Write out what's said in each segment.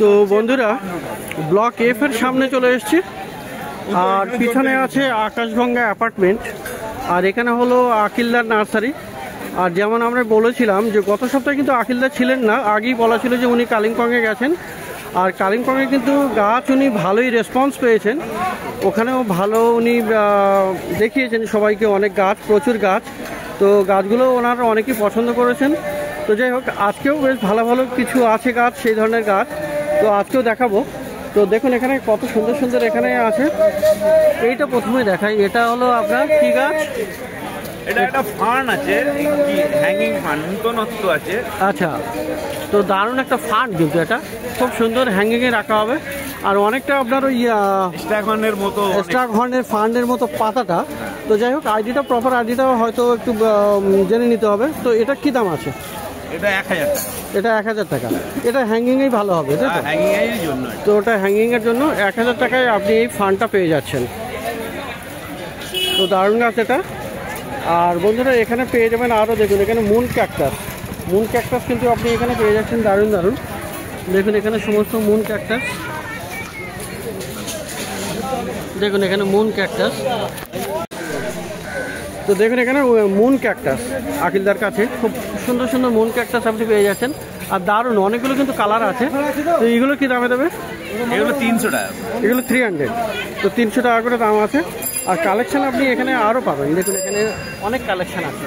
তো বন্ধুরা block F এর সামনে চলে এসেছি আর পিছনে আছে আকাশগঙ্গা অ্যাপার্টমেন্ট আর এখানে হলো আকিলদার নার্সারি। আর যেমন আমরা বলেছিলাম যে গত সপ্তাহে কিন্তু আকিলদার ছিলেন না, আগেই বলা ছিল যে উনি কালিম্পংয়ে গেছেন। আর কালিম্পংয়ে কিন্তু গাছ উনি ভালোই রেসপন্স পেয়েছেন, ওখানেও ভালো উনি দেখিয়েছেন সবাইকে, অনেক গাছ, প্রচুর গাছ। তো গাছগুলো ওনারা অনেকেই পছন্দ করেছেন। তো যাই হোক, আজকেও বেশ ভালো ভালো কিছু আছে গাছ, সেই ধরনের গাছ তো আজকেও দেখাবো। তো দেখুন এখানে কত সুন্দর সুন্দর এখানে আছে। এইটা প্রথমে দেখাই, এটা হলো আপনার কি গাছ? এটা একটা ফার্ন আছে, কি হ্যাঙ্গিং ফার্ন, নূতনত্ব আছে। আচ্ছা, তো দারুণ একটা ফার্ন, কিন্তু এটা খুব সুন্দর হ্যাঙ্গিংয়ে রাখা হবে। আর অনেকটা আপনার ওই স্ট্যাগহর্নের মতো, স্ট্যাগহর্নের ফার্নের মতো পাতাটা। তো যাই হোক, আইডিটা, প্রপার আইডিটা হয়তো একটু জেনে নিতে হবে। তো এটা কি দাম আছে? এটা 1000 টাকা। এটা 1000 টাকা। এটা হ্যাঙ্গিংয়েই ভালো হবে, তাই তো? হ্যাঙ্গিংয়ের জন্য। তো ওটা হ্যাঙ্গিংয়ের জন্য 1000 টাকায় আপনি এই ফার্নটা পেয়ে যাচ্ছেন। তো দারুণ গাছ এটা। আর বন্ধুরা এখানে পেয়ে যাবেন আরও, দেখুন এখানে মুন ক্যাকটাস, মুন ক্যাকটাস কিন্তু আপনি এখানে পেয়ে যাচ্ছেন দারুণ দারুণ। দেখুন এখানে সমস্ত মুন ক্যাকটাস, দেখুন এখানে মুন ক্যাকটাস। তো দেখুন এখানে মুন ক্যাকটাস আকিলদার কাছে খুব সুন্দর সুন্দর মুন ক্যাকটাস আপনি পেয়ে যাচ্ছেন। আর দারুণ অনেকগুলো কিন্তু কালার আছে। তো এইগুলো কি দামে দেবে? এগুলো 300 টাকা। এগুলো 300। তো 300 টাকা করে দাম আছে। আর কালেকশান আপনি এখানে আরও পাবেন, দেখুন এখানে অনেক কালেকশান আছে,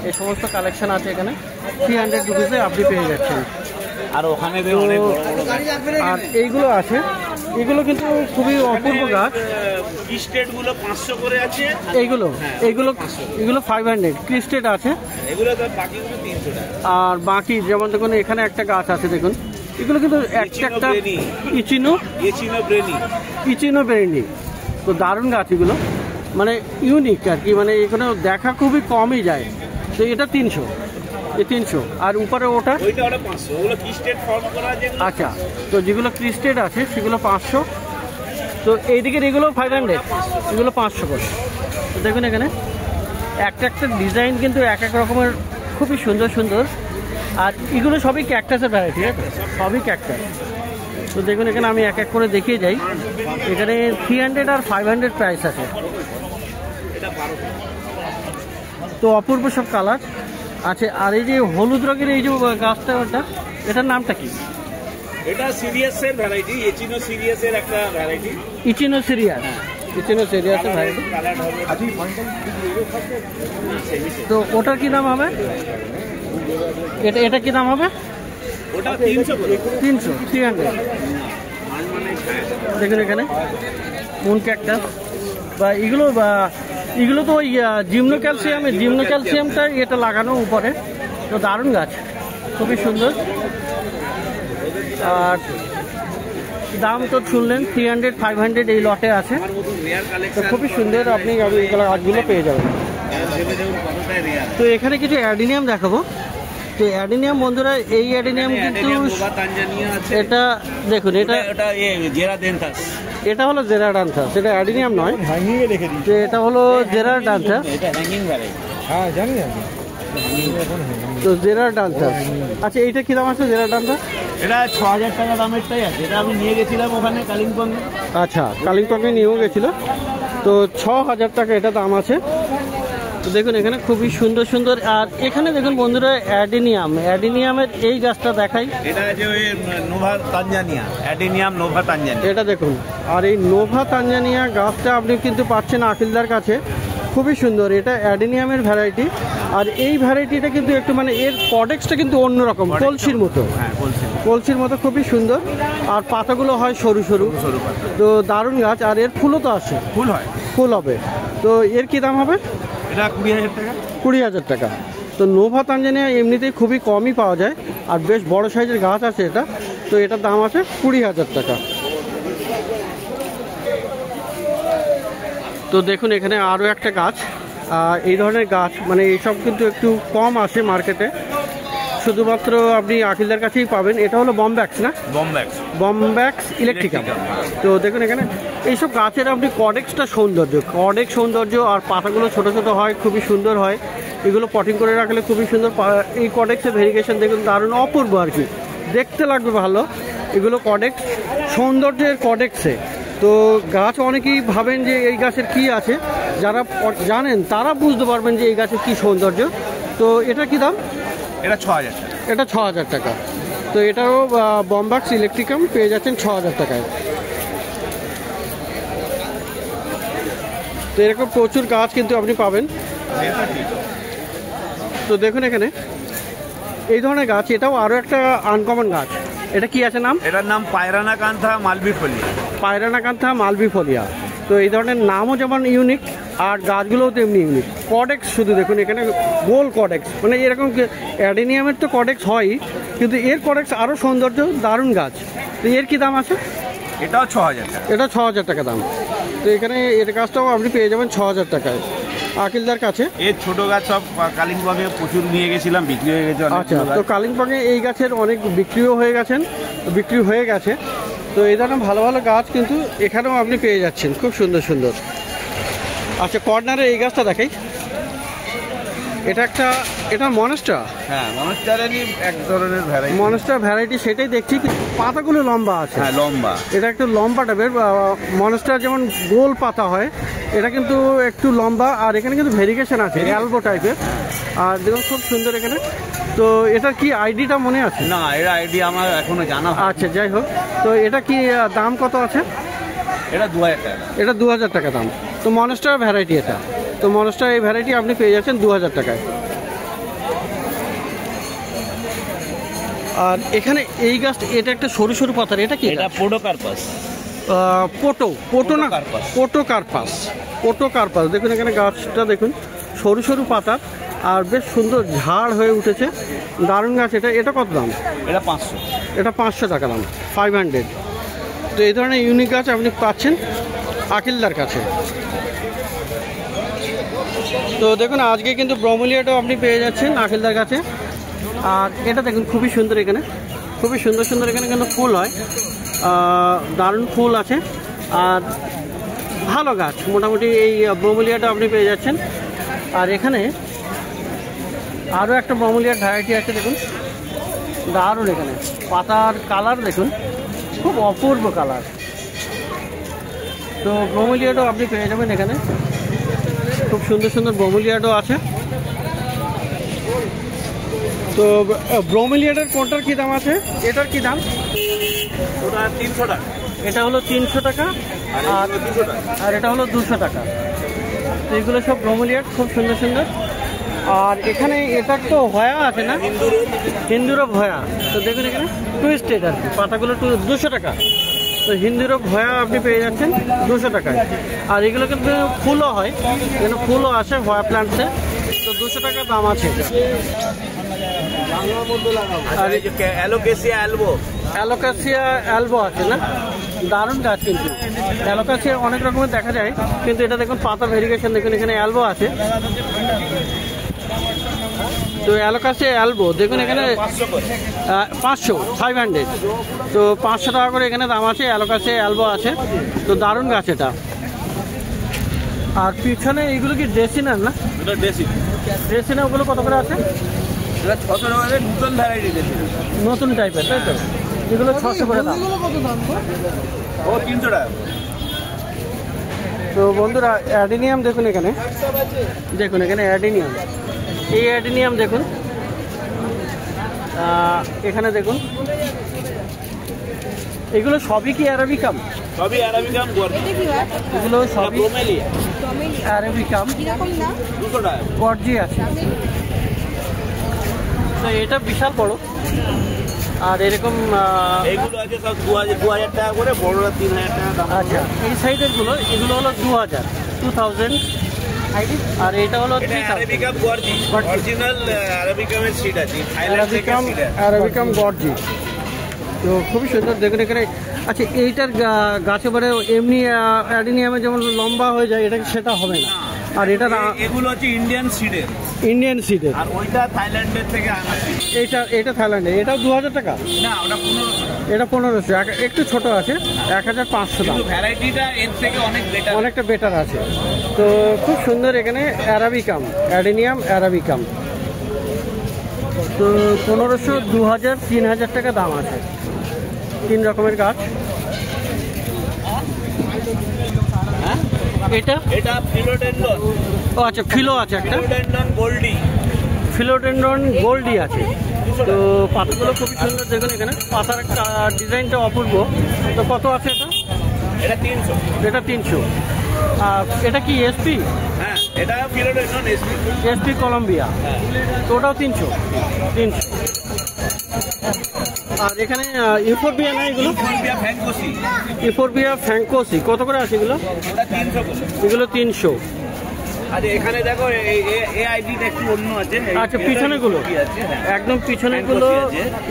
এই সমস্ত কালেকশান আছে এখানে 300 রুপিসে আপনি পেয়ে যাচ্ছেন। আর ওখানে আর এইগুলো আছে, এগুলো কিন্তু খুবই অপূর্ব গাছ। ক্রিস্টেডগুলো 500 করে আছে। এইগুলো এগুলো 500 ক্রিস্টেড আছে। এগুলো তো বাকিগুলো 300 টাকা। আর বাকি যেমন দেখুন এখানে একটা গাছ আছে, দেখুন এগুলো কিন্তু একটা ইচিনো ব্রেনি। তো দারুণ গাছ এগুলো, মানে ইউনিক আর কি, মানে এখানে দেখা খুবই কমই যায়। তো এটা 300, এই 300। আর উপরে ওটা 500। ওগুলো ক্রিস্টেড ফর্ম করা আছে। আচ্ছা, তো যেগুলো ক্রিস্টেড আছে সেগুলো 500। তো এইদিকের এগুলো 500, এগুলো 500 করে। তো দেখুন এখানে একটা একটা ডিজাইন কিন্তু এক এক রকমের, খুবই সুন্দর সুন্দর। আর এগুলো সবই ক্যাকটাসের ভ্যারাইটি, ঠিক আছে, সবই ক্যাকটাস। তো দেখুন এখানে আমি এক এক করে দেখিয়ে যাই। এখানে 300 আর 500 প্রাইস আছে। তো অপূর্ব সব কালার আছে। আর এই যে হলুদ রঙের এই যে গাছটা, ওটা এটার নামটা কি? এটা সিরিয়াসের ভ্যারাইটি, এচিনো সিরিয়াসের একটা ভ্যারাইটি। ইচিনো সিরিয়াস, ইচিনো সিরিয়াসের ভ্যারাইটি। তো ওটার কি দাম হবে? এটা কি দাম হবে? ওটা 300 করে। 300। দেখুন এখানে মুন ক্যাকটাস বা এগুলো তো ওই জিমনো ক্যালসিয়ামটা এটা লাগানো উপরে। তো দারুণ গাছ, খুবই সুন্দর। আর দাম তো শুনলেন 300, 500 এই লটে আছে। তো খুবই সুন্দর, আপনি এগুলো গাছগুলো পেয়ে যাবেন। তো এখানে কিছু অ্যাডিনিয়াম দেখাবো। তো অ্যাডিনিয়াম বন্ধুরা, এই অ্যাডিনিয়াম কিন্তু এটা দেখুন, এটা হলো জেরাডান্থাস, এটা অ্যাডিনিয়াম নয়। তো এটা হলো জেরাডান্থাস। তো জেরাডান্থাস, আচ্ছা এইটা কি দাম আছে জেরাডান্থাস? এটা 6000 টাকা দামেরটাই আছে। এটা আমি নিয়ে গেছিলাম ওখানে কালিম্পংয়ে। আচ্ছা, কালিম্পংয়ে নিয়েও গেছিল। তো 6000 টাকা এটা দাম আছে। তো দেখুন এখানে খুবই সুন্দর সুন্দর। আর এখানে দেখুন বন্ধুরা অ্যাডিনিয়ামের এই গাছটা দেখাই। এটা যে ওই Nova Tanzania, adenium Nova Tanzania. এটা দেখুন, আর এই নোভা তানজানিয়া গাছটা আপনি কিন্তু পাচ্ছেন আকিলদার কাছে, খুবই সুন্দর। এটা অ্যাডিনিয়ামের ভ্যারাইটি। আর এই ভ্যারাইটিটা কিন্তু একটু মানে এর কডেক্সটা কিন্তু অন্যরকম, কলসির মতো। হ্যাঁ, কলসির মতো, খুবই সুন্দর। আর পাতাগুলো হয় সরু সরু। তো দারুণ গাছ। আর এর ফুলও তো আছে, ফুল হবে। তো এর কি দাম হবে? এটা 20000 টাকা। 20000 টাকা। তো নোভা তানজানিয়া এমনিতেই খুবই কমই পাওয়া যায়, আর বেশ বড় সাইজের গাছ আছে এটা। তো এটার দাম আছে 20000 টাকা। তো দেখুন এখানে আরও একটা গাছ, এই ধরনের গাছ মানে এইসব কিন্তু একটু কম আসে মার্কেটে, শুধুমাত্র আপনি আকিলদার কাছেই পাবেন। এটা হলো বমব্যাক্স, না? বমব্যাক্স ইলেকট্রিকাম। তো দেখুন এখানে এইসব গাছের আপনি কডেক্সটা সৌন্দর্য, আর পাতাগুলো ছোট ছোট হয়, খুবই সুন্দর হয়। এগুলো পটিং করে রাখলে খুবই সুন্দর। এই কডেক্সের ভেরিগেশন দেখুন, দারুণ অপূর্ব আর কি, দেখতে লাগবে ভালো। এগুলো কডেক্স, সৌন্দর্যের কডেক্সে। তো গাছ অনেকেই ভাবেন যে এই গাছের কি আছে, যারা জানেন তারা বুঝতে পারবেন যে এই গাছের কি সৌন্দর্য। তো এটা কি দাম? এটা 6000 টাকা। এটা 6000 টাকা। তো এটাও বম্বাক্স ইলেকট্রিকাম পেয়ে যাচ্ছেন 6000 টাকায়। তো এরকম প্রচুর গাছ কিন্তু আপনি পাবেন। তো দেখুন এখানে এই ধরনের গাছ, এটাও আরও একটা আনকমন গাছ। এটা কি আছে নাম? এটার নাম পায়রানাকান্থা মালবিফলিয়া। পায়রানাকান্থা মালবিফলিয়া। তো এই ধরনের নামও যেমন ইউনিক আর গাছগুলোও তেমনি ইউনিক। কডেক্স শুধু দেখুন এখানে গোল কডেক্স, মানে এরকম অ্যাডেনিয়ামের তো কডেক্স হয়ই, কিন্তু এর কডেক্স আরও সৌন্দর্য, দারুণ গাছ। তো এর কি দাম আছে? এটাও 6000 টাকা। এটা 6000 টাকা দাম। তো এখানে এর গাছটাও আপনি পেয়ে যাবেন 6000 টাকায় আকিলদার কাছে। এর ছোট গাছ সব কালিম্পংয়ে প্রচুর নিয়ে গেছিলাম, বিক্রি হয়ে গেছে। আচ্ছা, তো কালিম্পংয়ে এই গাছের অনেক বিক্রি হয়ে গেছে। তো এই ধরনের ভালো ভালো গাছ কিন্তু এখানেও আপনি পেয়ে যাচ্ছেন, খুব সুন্দর সুন্দর। আচ্ছা, কর্নারে এই গাছটা দেখাই। এটা মনস্টার। হ্যাঁ, মনস্টারেরই এক ধরনের ভ্যারাইটি। মনস্টার ভ্যারাইটি, সেটাই দেখছি। পাতাগুলো লম্বা আছে। হ্যাঁ, লম্বা। এটা একটু লম্বা টাইপের। মনস্টার যেমন গোল পাতা হয়, এটা কিন্তু একটু লম্বা। আর এখানে কিন্তু ভেরিগেশন আছে, অ্যালবো টাইপের। আর দেখুন খুব সুন্দর এখানে। তো এটার কি আইডিটা মনে আছে? না, এর আইডি আমার এখনো জানা হয়নি। আচ্ছা, যাই হোক। তো এটা কি দাম কত আছে? এটা 2000 টাকা। এটা 2000 টাকা দাম। তো মনস্টার ভ্যারাইটি এটা। তো মনস্টার এই ভ্যারাইটি আপনি পেয়ে যাচ্ছেন 2000 টাকায়। আর এখানে এই গাছটা, এটা একটা সরু সরু পাতার, এটা কি? এটা পোডোকার্পাস। পোটোকার্পাস। দেখুন এখানে গাছটা দেখুন, সরু সরু পাতার আর বেশ সুন্দর ঝাড় হয়ে উঠেছে, দারুণ গাছ। এটা কত দাম? এটা 500। এটা 500 টাকা দাম, 500। তো এই ধরনের ইউনিক গাছ আপনি পাচ্ছেন আকিলদার কাছে। তো দেখুন আজকে কিন্তু ব্রোমেলিয়াটাও আপনি পেয়ে যাচ্ছেন আকিলদার কাছে। আর এটা দেখুন খুবই সুন্দর, এখানে খুবই সুন্দর সুন্দর এখানে কিন্তু ফুল হয়, দারুণ ফুল আছে। আর ভালো গাছ মোটামুটি এই ব্রোমেলিয়াটা আপনি পেয়ে যাচ্ছেন। আর এখানে আরও একটা ব্রোমেলিয়ার ভ্যারাইটি আছে, দেখুন দারুণ। এখানে পাতার কালার দেখুন, খুব অপূর্ব কালার। তো ব্রোমেলিয়াটাও আপনি পেয়ে যাবেন এখানে, খুব সুন্দর সুন্দর ব্রোমেলিয়াটাও আছে। তো ব্রোমেলিয়াটার কোনটার কী দাম আছে? এটার কি দাম? ওটা 300 টাকা। এটা হলো 300 টাকা, আর এটা হলো 200 টাকা। তো এগুলো সব ব্রোমেলিয়ার, খুব সুন্দর সুন্দর। আর এখানে এটার তো ভয়া আছে না, হিন্দুরও ভয়া। তো দেখুন এখানে টুইস্টেড আর কি, পাতাগুলো 200 টাকা। তো হিন্দুরও ভয়া আপনি পেয়ে যাচ্ছেন 200 টাকায়। আর এগুলো কিন্তু ফুলও হয়, এখানে ফুলও আসে ভয়া প্ল্যান্টসে। তো 200 টাকা দাম আছে এটা। আর এই যে অ্যালোকেসিয়া অ্যালবো আছে না, দারুণ গাছ কিন্তু। অ্যালোকেসিয়া অনেক রকমের দেখা যায়, কিন্তু এটা দেখুন পাতা ভেরিগেশন দেখুন, এখানে অ্যালবো আছে। তো অ্যালোকেসিয়া অ্যালবো দেখুন এখানে 500। তো 500 টাকা করে এখানে দাম আছে। অ্যালোকেসিয়া অ্যালবো আছে। তো দারুণ গাছ এটা। আর পিছনে এইগুলো কি ড্রেসিনার না? এটা ড্রেসিনা, ওগুলো কত করে আছে? এটা 600 টাকা, নতুন ভ্যারাইটি নতুন টাইপের, তাই তো? এগুলো 600 করে দাম। ও 300 টাকা। তো বন্ধুরা অ্যাডেনিয়াম দেখুন এখানে, অ্যাডেনিয়াম। এই অ্যাডেনিয়াম দেখুন, এখানে দেখুন এগুলো সবই কি অ্যারাবিকাম? সবই অ্যারাবিকাম গর্জি। এগুলো সবই ব্রোমেলিয়া অ্যারাবিকাম, 200 টাকা গর্জি আছে। তো এটা বিশাল বড়। আর এরকম এগুলো আছে সব 2000 টাকা করে, বড়রা 3000 টাকা দাম। আচ্ছা, এই সাইডের গুলো, এগুলো হলো 2000। আর এটা হলো অ্যারাবিকাম গর্জি, অরিজিনাল অ্যারাবিকামের সিড আছে, অ্যারাবিকাম গর্জি। তো খুবই সুন্দর দেখুন এখানে। আচ্ছা, এইটার গাছে পরে এমনি অ্যাডেনিয়ামে যেমন লম্বা হয়ে যায়, এটা সেটা হবে না। আর এটা এগুলো হচ্ছে ইন্ডিয়ান সিডের। আর ওইটা থাইল্যান্ডের থেকে আনা সিড। এটা থাইল্যান্ডে। এটাও 2000 টাকা? না, ওটা 1500। এটা 1500, একটু ছোট আছে, 1500 দাম। ভ্যারাইটিটা এর থেকে অনেকটা বেটার আছে। তো খুব সুন্দর এখানে অ্যারাবিকাম, অ্যাডেনিয়াম অ্যারাবিকাম। তো 1500, 2000, 3000 টাকা দাম আছে। 3 রকমের গাছ। এটা এটা ফিলোডেন্ড্রন। ও আচ্ছা, ফিলো আছে একটা, ফিলোডেন্ড্রন গোল্ডি। ফিলোডেন্ড্রন গোল্ডি আছে। তো পাতাগুলো খুবই সুন্দর, দেখুন এখানে পাতার ডিজাইনটা অপূর্ব। তো কত আছে এটা? এটা 300। এটা 300। আর এটা কি এসপি? হ্যাঁ, এটা ফিলোডেন্ড্রন এসপি। SP Colombia. তো ওটাও 300। আর এখানে ইউফোরবিয়া না, এগুলো ইউফোরবিয়া ফ্যাঙ্কোসি। ইউফোরবিয়া ফ্যাঙ্কোসি কত করে আছে এগুলো? এটা 300 করে। এগুলো 300। আর এখানে দেখো এই আইডিটা একটু অন্য আছে। আচ্ছা, পিছনেগুলো একদম পিছনেগুলো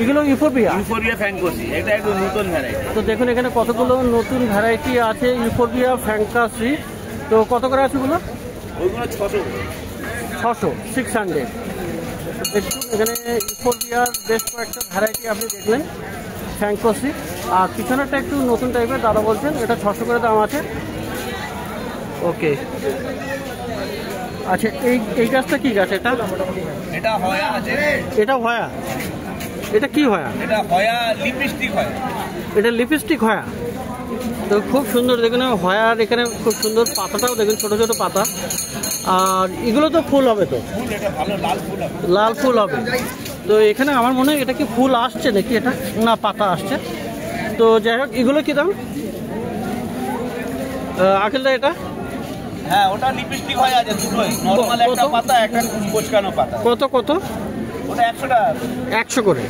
এগুলো ইউফোরবিয়া। ইউফোরবিয়া ফ্যাঙ্কোসি, এটা একটু নতুন ভ্যারাইটি। তো দেখুন এখানে কতগুলো নতুন ভ্যারাইটি আছে ইউফোরবিয়া ফ্যাঙ্কোসি। তো কত করে আছে ওগুলো? ওইগুলো 600। 600। দেখুন এখানে ইউফোরবিয়ার বেশ কয়েকটা ভ্যারাইটি আপনি দেখলেন, ফ্যাঙ্কোসি। আর পিছনেরটা একটু নতুন টাইপের, দাদা বলছেন এটা 600 করে দাম আছে। ওকে, আচ্ছা এই গাছটা কি গাছ? এটা হয়া আছে। এটা হয়া? এটা কি হয়া? এটা হয়া লিপস্টিক হয়। এটা লিপস্টিক হয়া। তো খুব সুন্দর, দেখুন হয়ার এখানে খুব সুন্দর পাতাটাও দেখুন, ছোট ছোট পাতা। আর এগুলো তো ফুল হবে, তো ফুল এটা ভালো লাল ফুল হবে। লাল ফুল হবে। তো এখানে আমার মনে হয় এটা কি ফুল আসছে নাকি, এটা না পাতা আসছে। তো যাই হোক, এগুলো কি দাম আখিলদা? এটা হ্যাঁ, ওটা লিপস্টিক হয় আছে দুটোই, নরমাল একটা পাতা, একটা কোচকানো পাতা। কত কত? ওটা 100 টাকা। 100 করে।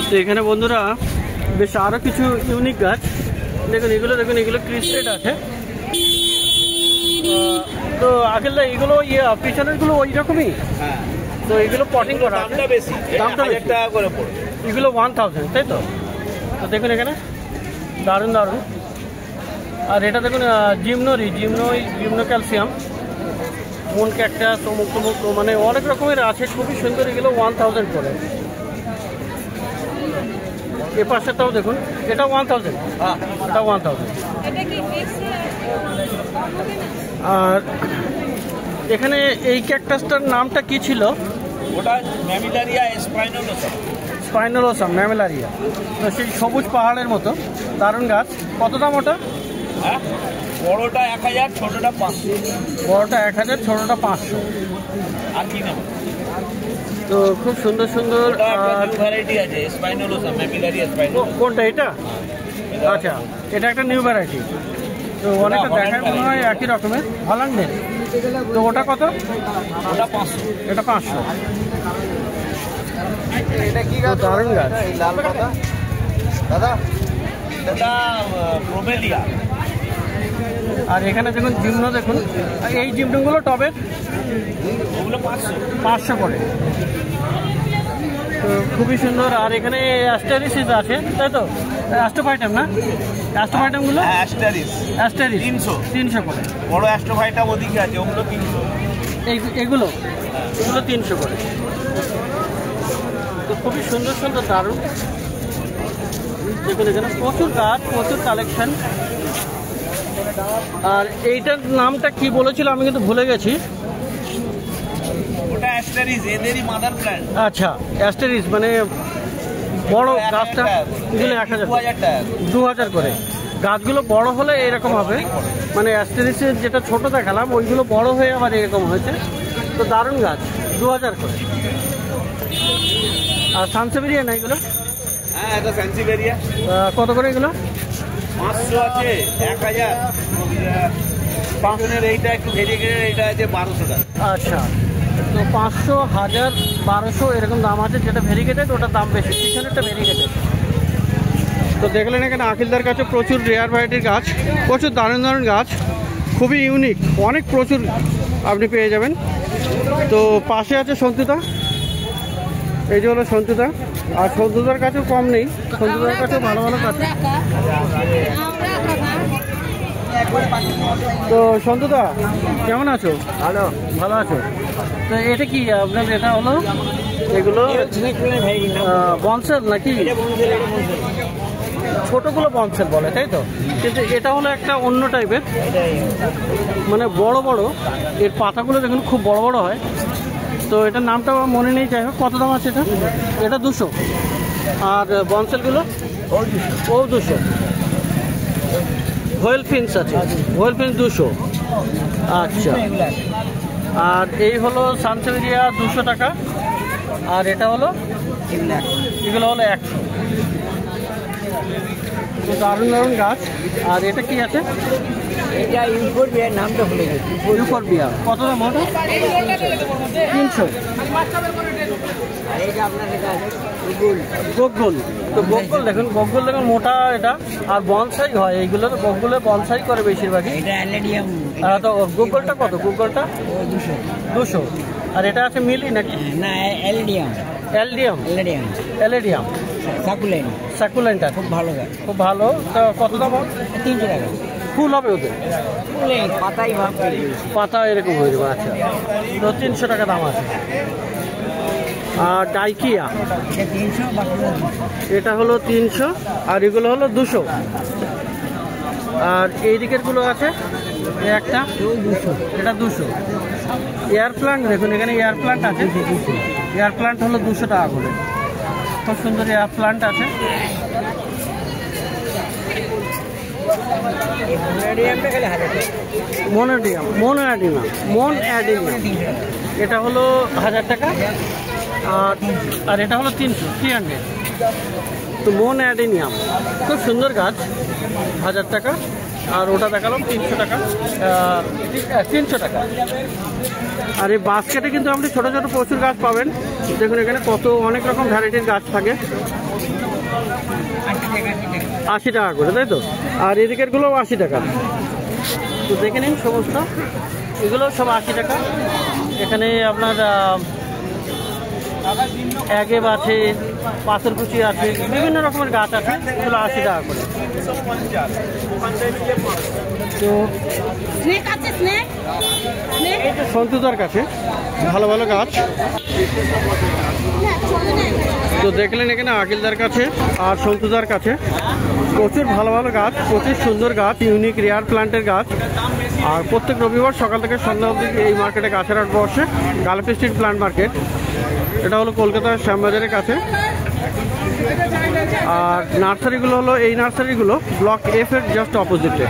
তো এখানে বন্ধুরা বেশ আরো কিছু ইউনিক গাছ দেখুন, এগুলো ক্রিস্টেড আছে। তো আখিলদা এগুলো পিছনের গুলো ওই রকমই? হ্যাঁ। তো এগুলো পটিং করা আছে, দামটা বেশি। দামটা 1000 টাকা করে পড়ে। এগুলো 1000, তাই তো? তো দেখুন এখানে দারুণ দারুণ। আর এটা দেখুন জিমনো ক্যালসিয়াম, মুন ক্যাকটাস, অমুক তমুক, মানে অনেক রকমের আছে, খুবই সুন্দর। এগুলো 1000 করে। এ পাশেরটাও দেখুন, এটা 1000। হ্যাঁ, এটা 1000। আর এখানে এই ক্যাকটাসটার নামটা কি ছিল? ওটা ম্যামিলারিয়া স্পাইনোলোসা। স্পাইনোলোসাম ম্যামিলারিয়া। তো সেই সবুজ পাহাড়ের মতো দারুণ গাছ। কত দাম ওটা? হ্যাঁ, বড়টা 1000, ছোটটা 500। বড়টা 1000, ছোটটা 500। আর কি নাম? তো খুব সুন্দর সুন্দর। ভ্যারাইটি আছে স্পাইনোলোসা, ম্যামিলারিয়া স্পাইনোলোসা। কোনটা এটা? আচ্ছা, এটা একটা নিউ ভ্যারাইটি। তো অনেকটা দেখার মনে হয় একই রকমের, হল্যান্ডের। তো ওটা কত? ওটা 500। এটা 500। এটা কি গাছ? দারুণ গাছ। লাল পাতা দাদা, ওটা ব্রোমেলিয়া। আর এখানে দেখুন জিমনো, দেখুন এই জিমনোগুলো টবের ওগুলো 500 করে। তো খুবই সুন্দর। আর এখানে অ্যাস্টারিসিস আছে, তাই তো? অ্যাস্ট্রোফাইটাম না? অ্যাস্ট্রোফাইটামগুলো? অ্যাস্টারিস 300 করে। বড় অ্যাস্ট্রোফাইটাম ওদিকে আছে, ওগুলো 300। এগুলো 300 করে। তো খুবই সুন্দর সুন্দর, দারুণ। দেখুন এখানে প্রচুর গাছ, প্রচুর কালেকশন। আর এইটার নামটা কি বলেছিল আমি কিন্তু ভুলে গেছি। ওটা অ্যাস্টারিস, এদেরই মাদার প্ল্যান্ট। আচ্ছা, অ্যাস্টারিস মানে বড় গাছটা। এগুলো 2000 করে। গাছগুলো বড় হলে এরকম হবে, মানে অ্যাস্টারিসের যেটা ছোট দেখালাম ওইগুলো বড় হয়ে আবার এরকম হয়েছে। তো দারুণ গাছ, 2000 করে। আর সানসেভেরিয়া না এগুলো? হ্যাঁ, এটা সানসেভেরিয়া। কত করে এগুলো? 500 আছে, 1000। পাঁচজনের এইটা একটু ভেরিগেটেড, এইটা আছে 1200 টাকা। আচ্ছা, তো 500, 1000, 1200 এরকম দাম আছে। যেটা ভেরিগেটেড ওটার দাম বেশি, পিছনেরটা ভেরিগেটেড। তো দেখলেন এখানে আখিলদার কাছে প্রচুর রেয়ার ভ্যারাইটির গাছ, প্রচুর দারুণ দারুণ গাছ, খুবই ইউনিক, অনেক প্রচুর আপনি পেয়ে যাবেন। তো পাশে আছে সন্তুদা, এই যে হলো সন্তুদা। আর সন্তুদার কাছেও কম নেই, সন্তুদার কাছেও ভালো ভালো গাছ। তো সন্তুদা কেমন আছো? ভালো আছো। তো এটা কি আপনার? এটা হলো এগুলো বনসেল নাকি? ছোটগুলো বনসেল বলে, তাই তো? কিন্তু এটা হলো একটা অন্য টাইপের, মানে বড় বড়। এর পাতাগুলো দেখুন খুব বড় বড় হয়। তো এটার নামটা মনে নেই, যাই হোক। কত দাম আছে এটা? এটা 200। আর বনসেলগুলো ও 200। হোয়েল ফিন্স আছে, হোয়েল ফিন্স 200। আচ্ছা, আর এই হলো সানসেভেরিয়া 200 টাকা। আর এটা হলো এগুলো হলো 100। দারুণ দারুণ গাছ। আর এটা কি আছে? এটা ইউফোরবিয়ার নামটা ভুলে গেছি। ইউফোরবিয়া কত দাম ওটা? 300। আর এইটা আপনার এটা আছে গুগল। বকগোল। তো বকগোল দেখুন, বকগোল দেখুন মোটা এটা, আর বনসাই হয় এইগুলো। তো বকগোলে বনসাই করে বেশিরভাগই। এটা অ্যালেডিয়াম। তো গুগলটা কত? গুগলটা ও 200। 200। আর এটা আছে মিলি নাকি? না, অ্যালেডিয়াম। এলডিয়াম, অ্যালেডিয়াম এলেডিয়াম, সাকুলেন্ট। সাকুলেন্টটা খুব ভালো গাছ। খুব ভালো। তো কত দাম? 300 টাকা। ফুল হবে ওদের? ফুলে পাতাই ভাব পেয়ে গেছে। পাতা এরকম হয়ে যাবে। আচ্ছা, তো 300 টাকা দাম আছে। আর ডাইকিয়া এটা 300, বাকিগুলো 200। এটা হলো 300, আর এগুলো হলো 200। আর এই দিকেরগুলো আছে এই একটা, এটা 200। এয়ার প্লান্ট দেখুন, এখানে এয়ার প্লান্ট আছে। এয়ার প্লান্ট হলো 200 টাকা করে। খুব সুন্দর এয়ার প্লান্ট আছে। অ্যালেডিয়ামটা খালি 1000 টাকা। মনোডিয়াম, মন অ্যাডিনিয়াম এটা হলো 1000 টাকা। আর এটা হলো 300। তো মন অ্যাডিনিয়াম খুব সুন্দর গাছ, 1000 টাকা। আর ওটা দেখালাম 300 টাকা, 300 টাকা। আর এই বাস্কেটে কিন্তু আপনি ছোটো ছোটো প্রচুর গাছ পাবেন। দেখুন এখানে কত অনেক রকম ভ্যারাইটির গাছ থাকে। 80 টাকা করে, তাই তো? আর এদিকেরগুলোও 80 টাকা। তো দেখে নিন সমস্ত, এগুলো সব 80 টাকা। এখানে আপনার অ্যাগেব আছে, পাথরকুচি আছে, বিভিন্ন রকমের গাছ আছে। এগুলো 80 টাকা করে। তো সন্তুদার কাছে ভালো ভালো গাছ। তো দেখলেন এখানে আকিলদার কাছে আর সন্তুদার কাছে প্রচুর ভালো ভালো গাছ, প্রচুর সুন্দর গাছ, ইউনিক রেয়ার প্লান্টের গাছ। আর প্রত্যেক রবিবার সকাল থেকে সন্ধ্যা অবধি এই মার্কেটে গাছের হাট বসে, গালাপি স্ট্রিট প্লান্ট মার্কেট। এটা হলো কলকাতার শ্যামবাজারের কাছে। আর নার্সারিগুলো হলো, এই নার্সারিগুলো ব্লক F এর জাস্ট অপোজিটে।